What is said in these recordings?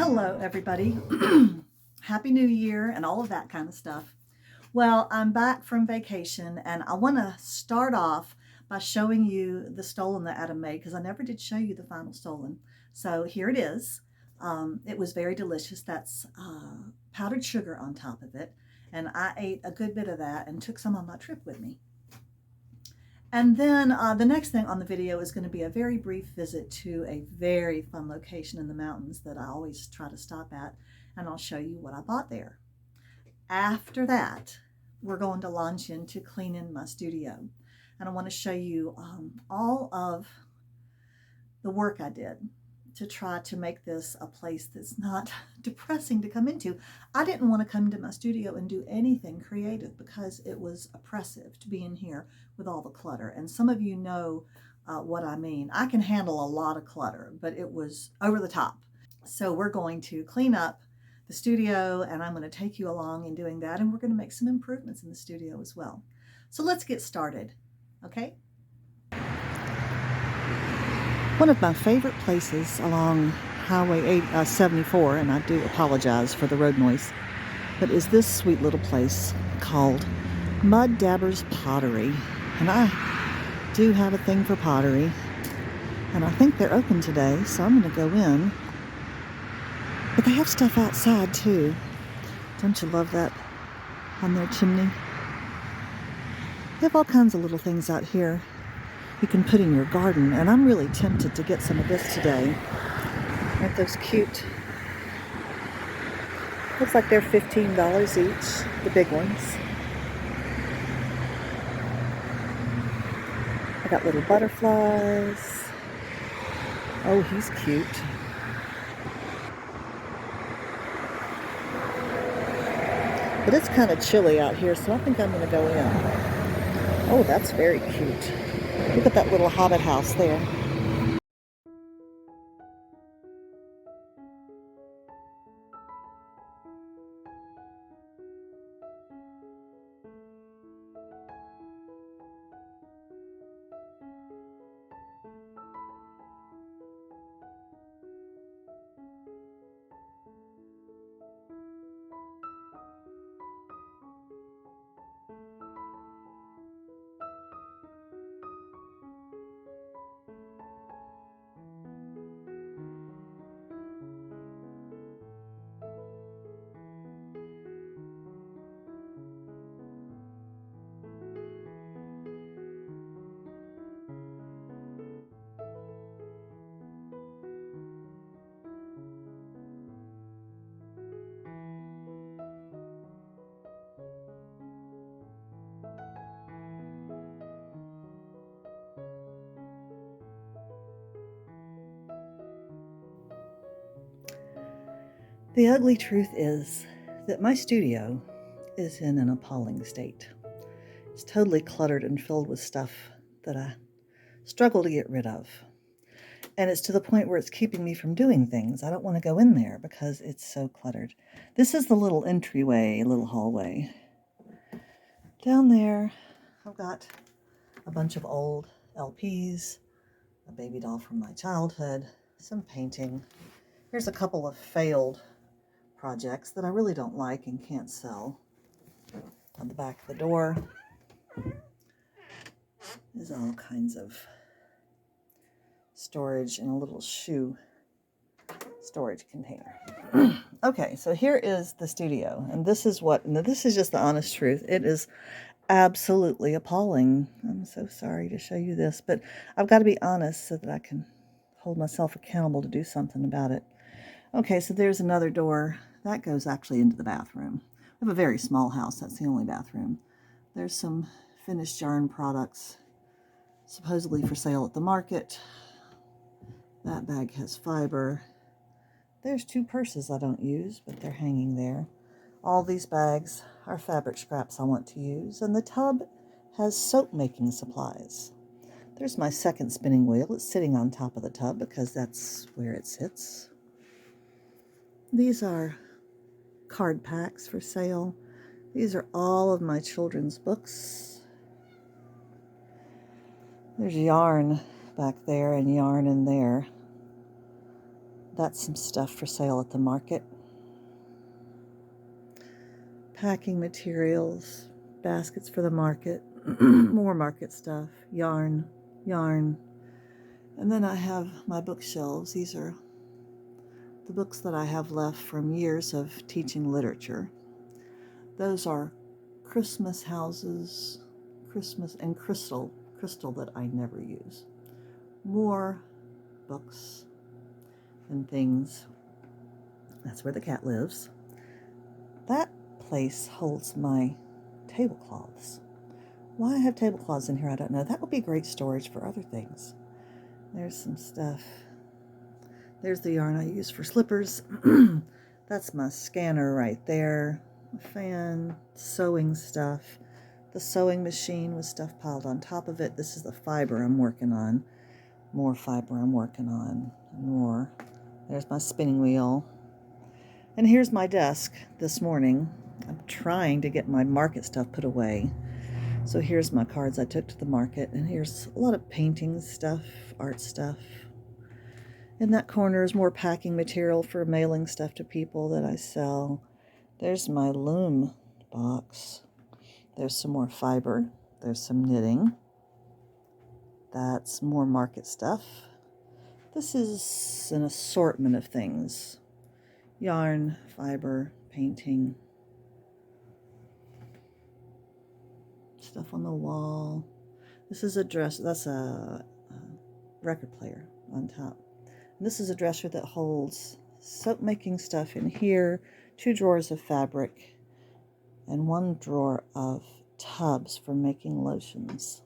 Hello, everybody. Happy New Year and all of that kind of stuff. Well, I'm back from vacation and I want to start off by showing you the stollen that Adam made because I never did show you the final stollen. So here it is. It was very delicious. That's powdered sugar on top of it. And I ate a good bit of that and took some on my trip with me. And then the next thing on the video is going to be a very brief visit to a very fun location in the mountains that I always try to stop at, and I'll show you what I bought there. After that, we're going to launch into cleaning my studio, and I want to show you all of the work I did to try to make this a place that's not depressing to come into. I didn't want to come to my studio and do anything creative because it was oppressive to be in here with all the clutter. And some of you know what I mean. I can handle a lot of clutter, but it was over the top. So we're going to clean up the studio and I'm going to take you along in doing that. And we're going to make some improvements in the studio as well. So let's get started, okay? One of my favorite places along Highway 74, and I do apologize for the road noise, but is this sweet little place called Dabbers Pottery. And I do have a thing for pottery, and I think they're open today, so I'm going to go in. But they have stuff outside too. Don't you love that on their chimney? They have all kinds of little things out here you can put in your garden, and I'm really tempted to get some of this today. Aren't those cute? Looks like they're $15 each, the big ones. I got little butterflies. Oh, he's cute. But it's kind of chilly out here, so I think I'm going to go in. Oh, that's very cute. Look at that little hobbit house there. The ugly truth is that my studio is in an appalling state. It's totally cluttered and filled with stuff that I struggle to get rid of. And it's to the point where it's keeping me from doing things. I don't want to go in there because it's so cluttered. This is the little entryway, little hallway. Down there, I've got a bunch of old LPs, a baby doll from my childhood, some painting. Here's a couple of failed projects that I really don't like and can't sell. On the back of the door is all kinds of storage in a little shoe storage container. Okay, so here is the studio, and this is just the honest truth. It is absolutely appalling. I'm so sorry to show you this, but I've got to be honest so that I can hold myself accountable to do something about it. Okay, so there's another door. That goes actually into the bathroom. We have a very small house. That's the only bathroom. There's some finished yarn products, supposedly for sale at the market. That bag has fiber. There's 2 purses I don't use, but they're hanging there. All these bags are fabric scraps I want to use, and the tub has soap making supplies. There's my second spinning wheel. It's sitting on top of the tub because that's where it sits. These are card packs for sale. These are all of my children's books. There's yarn back there and yarn in there. That's some stuff for sale at the market. Packing materials, baskets for the market, more market stuff, yarn. And then I have my bookshelves. These are the books that I have left from years of teaching literature. Those are Christmas houses, Christmas and crystal that I never use. More books and things. That's where the cat lives. That place holds my tablecloths. Why I have tablecloths in here, I don't know. That would be great storage for other things. There's some stuff. There's the yarn I use for slippers. That's my scanner right there. A fan, sewing stuff. The sewing machine with stuff piled on top of it. This is the fiber I'm working on. More fiber I'm working on. More. There's my spinning wheel. And here's my desk this morning. I'm trying to get my market stuff put away. So here's my cards I took to the market. And here's a lot of painting stuff, art stuff. In that corner is more packing material for mailing stuff to people that I sell. There's my loom box. There's some more fiber. There's some knitting. That's more market stuff. This is an assortment of things. Yarn, fiber, painting. Stuff on the wall. This is a dresser. That's a record player on top. And this is a dresser that holds soap making stuff in here, 2 drawers of fabric, and 1 drawer of tubs for making lotions.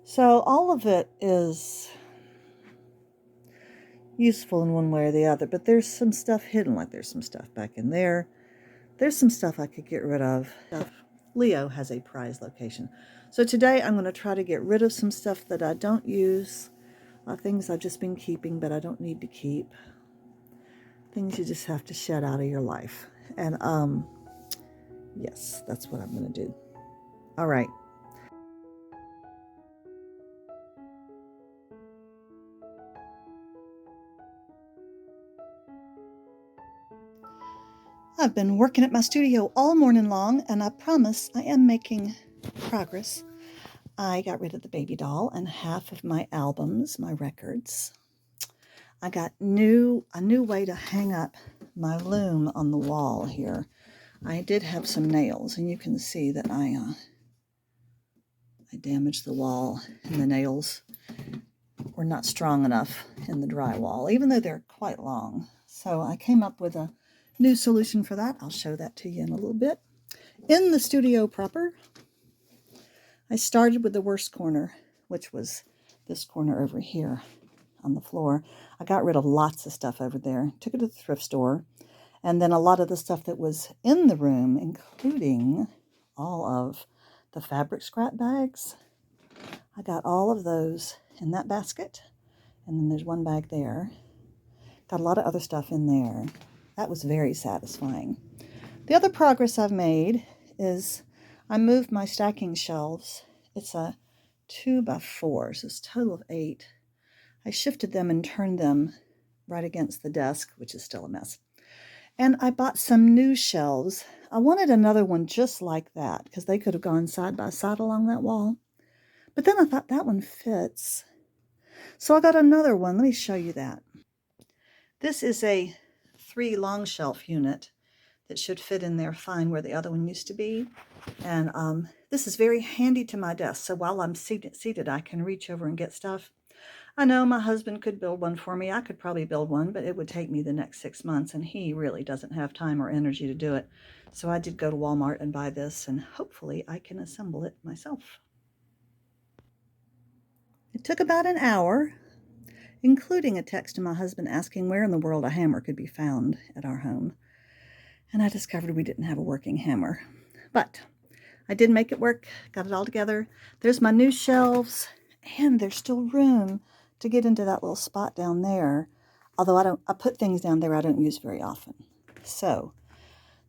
So all of it is useful in one way or the other, but there's some stuff hidden, like there's some stuff back in there. There's some stuff I could get rid of. Leo has a prize location. So today I'm going to try to get rid of some stuff that I don't use, things I've just been keeping but I don't need to keep, things you just have to shed out of your life. And yes, that's what I'm going to do. All right. I've been working at my studio all morning long, and I promise I am making progress. I got rid of the baby doll and half of my albums, my records. I got a new way to hang up my loom on the wall here. I did have some nails, and you can see that I damaged the wall, and the nails were not strong enough in the drywall, even though they're quite long. So I came up with a new solution for that. I'll show that to you in a little bit. In the studio proper, I started with the worst corner, which was this corner over here on the floor. I got rid of lots of stuff over there, took it to the thrift store, and then a lot of the stuff that was in the room, including all of the fabric scrap bags. I got all of those in that basket, and then there's one bag there. Got a lot of other stuff in there. That was very satisfying. The other progress I've made is I moved my stacking shelves. It's a 2x4, so it's a total of 8. I shifted them and turned them right against the desk, which is still a mess. And I bought some new shelves. I wanted another one just like that because they could have gone side by side along that wall. But then I thought that one fits. So I got another one. Let me show you that. This is a 3 long shelf unit that should fit in there fine where the other one used to be. And this is very handy to my desk. So while I'm seated, I can reach over and get stuff. I know my husband could build one for me. I could probably build one, but it would take me the next 6 months, and he really doesn't have time or energy to do it. So I did go to Walmart and buy this, and hopefully I can assemble it myself. It took about an hour, including a text to my husband asking where in the world a hammer could be found at our home. And I discovered we didn't have a working hammer. But I did make it work, got it all together. There's my new shelves, and there's still room to get into that little spot down there. Although I put things down there I don't use very often. So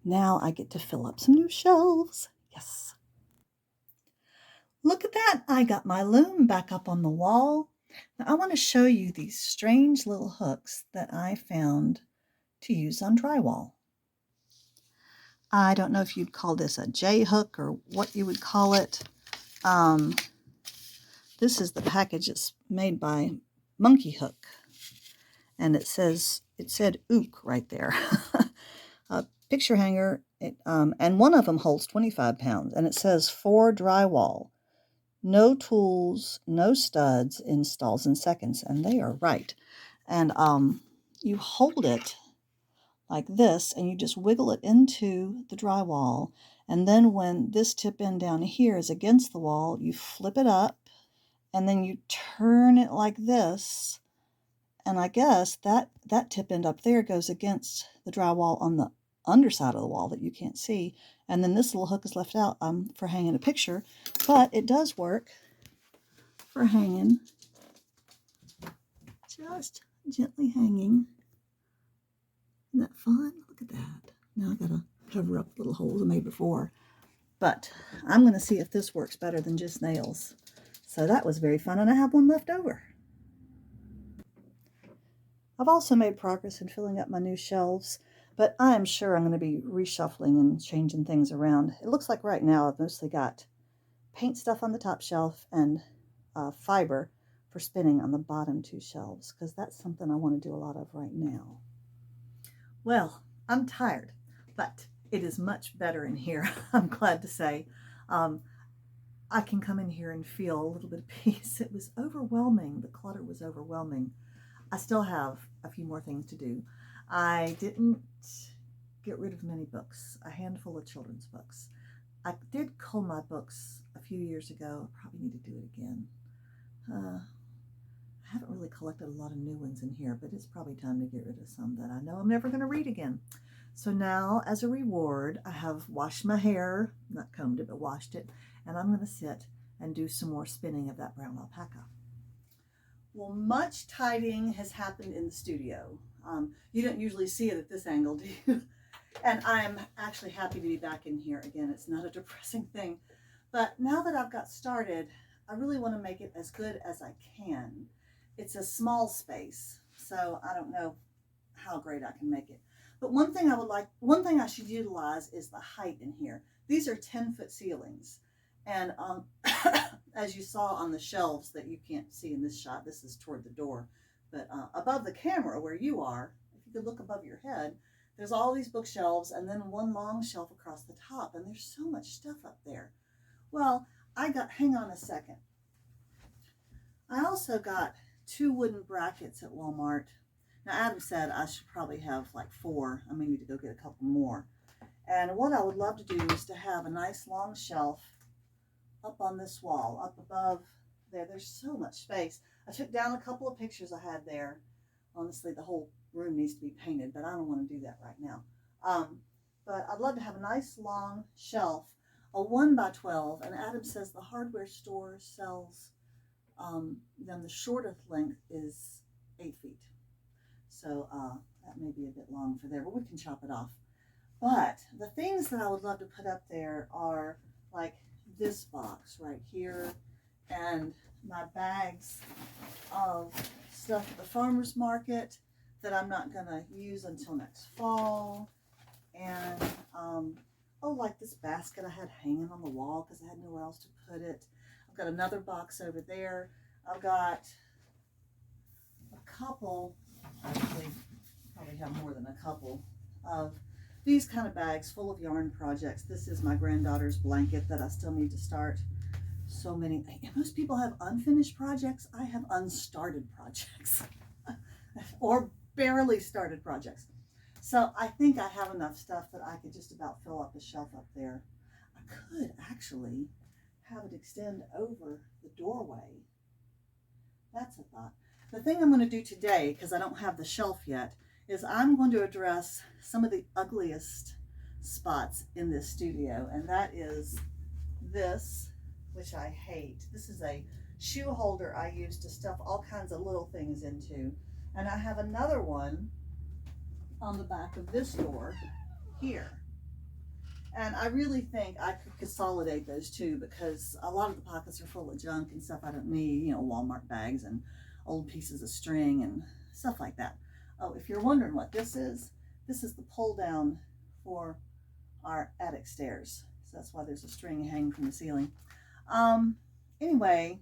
now I get to fill up some new shelves. Yes. Look at that. I got my loom back up on the wall. Now I want to show you these strange little hooks that I found to use on drywall. I don't know if you'd call this a J hook or what you would call it. This is the package. It's made by Monkey Hook, and it said Ook right there. A picture hanger, and one of them holds 25 pounds, and it says for drywall. No tools, no studs, installs in seconds, and they are right. And you hold it like this, and you just wiggle it into the drywall, and then when this tip end down here is against the wall, you flip it up, and then you turn it like this, and I guess that tip end up there goes against the drywall on the underside of the wall that you can't see, and then this little hook is left out for hanging a picture, but it does work for hanging, just gently hanging. Isn't that fun? Look at that. Now I gotta cover up the little holes I made before, but I'm gonna see if this works better than just nails. So that was very fun, and I have one left over. I've also made progress in filling up my new shelves, but I am sure I'm going to be reshuffling and changing things around. It looks like right now I've mostly got paint stuff on the top shelf and fiber for spinning on the bottom two shelves, because that's something I want to do a lot of right now. Well, I'm tired, but it is much better in here, I'm glad to say. I can come in here and feel a little bit of peace. It was overwhelming. The clutter was overwhelming. I still have a few more things to do. I didn't get rid of many books, a handful of children's books. I did cull my books a few years ago. I probably need to do it again. I haven't really collected a lot of new ones in here, but it's probably time to get rid of some that I know I'm never going to read again. So now, as a reward, I have washed my hair, not combed it, but washed it, and I'm going to sit and do some more spinning of that brown alpaca. Well, much tidying has happened in the studio. You don't usually see it at this angle, do you? And I'm actually happy to be back in here again. It's not a depressing thing. But now that I've got started, I really want to make it as good as I can. It's a small space, so I don't know how great I can make it. But one thing I should utilize is the height in here. These are 10-foot ceilings. And as you saw on the shelves that you can't see in this shot, this is toward the door, but above the camera where you are, if you could look above your head, there's all these bookshelves and then one long shelf across the top, and there's so much stuff up there. Well, hang on a second. I also got 2 wooden brackets at Walmart. Now, Adam said I should probably have like 4. I may need to go get a couple more. And what I would love to do is to have a nice long shelf up on this wall, up above there. There's so much space. I took down a couple of pictures I had there. Honestly, the whole room needs to be painted, but I don't want to do that right now. But I'd love to have a nice long shelf, a 1x12, and Adam says the hardware store sells then the shortest length is 8 feet. So that may be a bit long for there, but we can chop it off. But the things that I would love to put up there are like this box right here, and my bags of stuff at the farmer's market that I'm not going to use until next fall, and like this basket I had hanging on the wall because I had nowhere else to put it. I've got another box over there. I've got a couple, actually probably have more than a couple, of these kind of bags full of yarn projects. This is my granddaughter's blanket that I still need to start. So many. Most people have unfinished projects. I have unstarted projects or barely started projects. So I think I have enough stuff that I could just about fill up the shelf up there. I could actually have it extend over the doorway. That's a thought. The thing I'm going to do today, because I don't have the shelf yet, is I'm going to address some of the ugliest spots in this studio, and that is this, which I hate. This is a shoe holder I use to stuff all kinds of little things into, and I have another one on the back of this door here. And I really think I could consolidate those two because a lot of the pockets are full of junk and stuff I don't need, you know, Walmart bags and old pieces of string and stuff like that. Oh, if you're wondering what this is the pull down for our attic stairs. So that's why there's a string hanging from the ceiling. Anyway,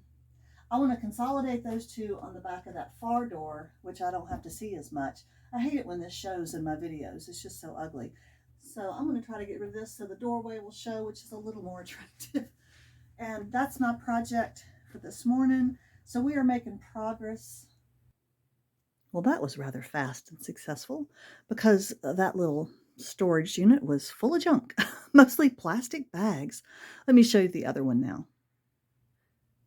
I want to consolidate those two on the back of that far door, which I don't have to see as much. I hate it when this shows in my videos. It's just so ugly. So I'm going to try to get rid of this so the doorway will show, which is a little more attractive. And that's my project for this morning. So we are making progress. Well, that was rather fast and successful because that little storage unit was full of junk, mostly plastic bags. Let me show you the other one now.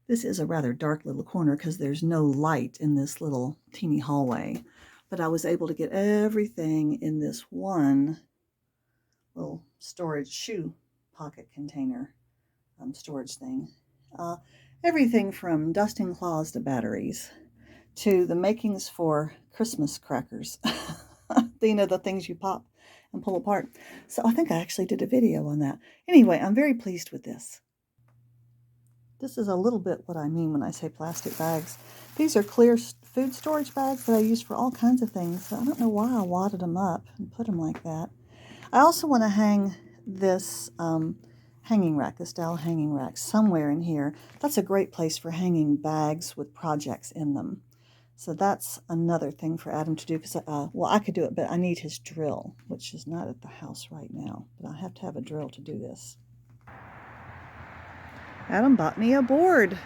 This is a rather dark little corner because there's no light in this little teeny hallway, but I was able to get everything in this one little storage shoe pocket container storage thing. Everything from dusting cloths to batteries to the makings for Christmas crackers. You know, the things you pop and pull apart. So I think I actually did a video on that. Anyway, I'm very pleased with this. This is a little bit what I mean when I say plastic bags. These are clear food storage bags that I use for all kinds of things. So I don't know why I wadded them up and put them like that. I also want to hang this hanging rack, this dowel hanging rack, somewhere in here. That's a great place for hanging bags with projects in them. So that's another thing for Adam to do, because, well, I could do it, but I need his drill, which is not at the house right now. But I have to have a drill to do this. Adam bought me a board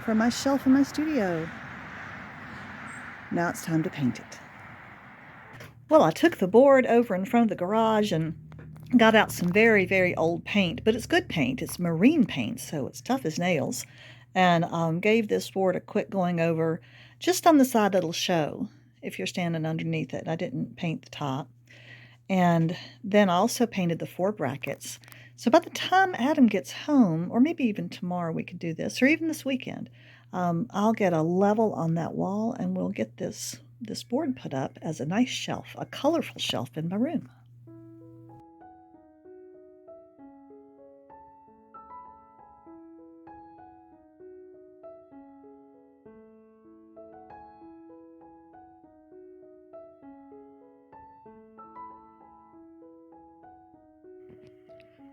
for my shelf in my studio. Now it's time to paint it. Well, I took the board over in front of the garage and got out some very, very old paint, but it's good paint. It's marine paint, so it's tough as nails. And gave this board a quick going over just on the side that'll show if you're standing underneath it. I didn't paint the top. And then I also painted the 4 brackets. So by the time Adam gets home, or maybe even tomorrow we could do this, or even this weekend, I'll get a level on that wall and we'll get this board put up as a nice shelf, a colorful shelf in my room.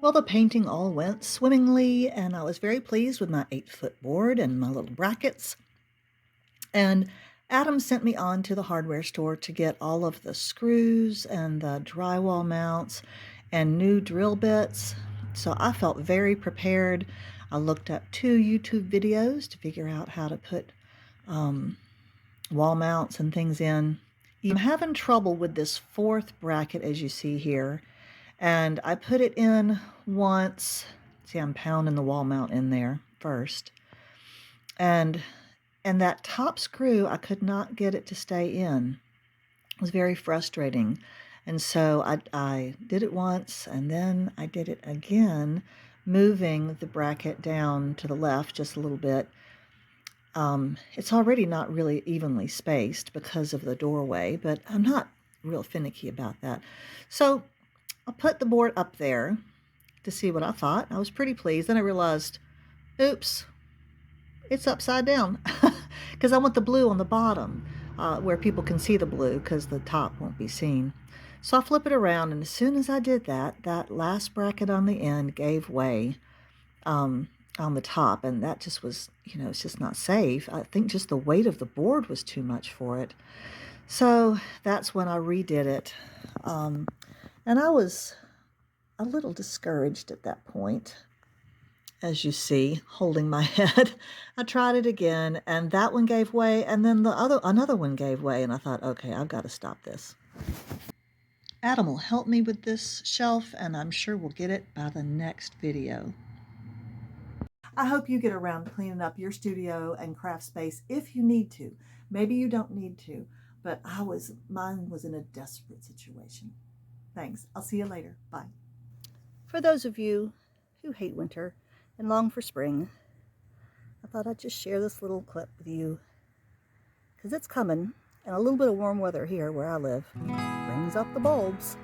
Well, the painting all went swimmingly, and I was very pleased with my 8-foot board and my little brackets. And Adam sent me on to the hardware store to get all of the screws and the drywall mounts and new drill bits. So I felt very prepared. I looked up 2 YouTube videos to figure out how to put wall mounts and things in. I'm having trouble with this 4th bracket, as you see here. And I put it in once. See, I'm pounding the wall mount in there first. And that top screw, I could not get it to stay in. It was very frustrating. And so I did it once, and then I did it again, moving the bracket down to the left just a little bit. It's already not really evenly spaced because of the doorway, but I'm not real finicky about that. So I put the board up there to see what I thought. I was pretty pleased. Then I realized, oops, it's upside down because I want the blue on the bottom where people can see the blue because the top won't be seen. So I flip it around, and as soon as I did that, that last bracket on the end gave way on the top, and that just was, you know, it's just not safe. I think just the weight of the board was too much for it. So that's when I redid it. And I was a little discouraged at that point, as you see, holding my head. I tried it again, and that one gave way, and then another one gave way, and I thought, okay, I've got to stop this. Adam will help me with this shelf, and I'm sure we'll get it by the next video. I hope you get around to cleaning up your studio and craft space if you need to. Maybe you don't need to, but mine was in a desperate situation. Thanks. I'll see you later. Bye. For those of you who hate winter and long for spring, I thought I'd just share this little clip with you because it's coming, and a little bit of warm weather here where I live brings up the bulbs.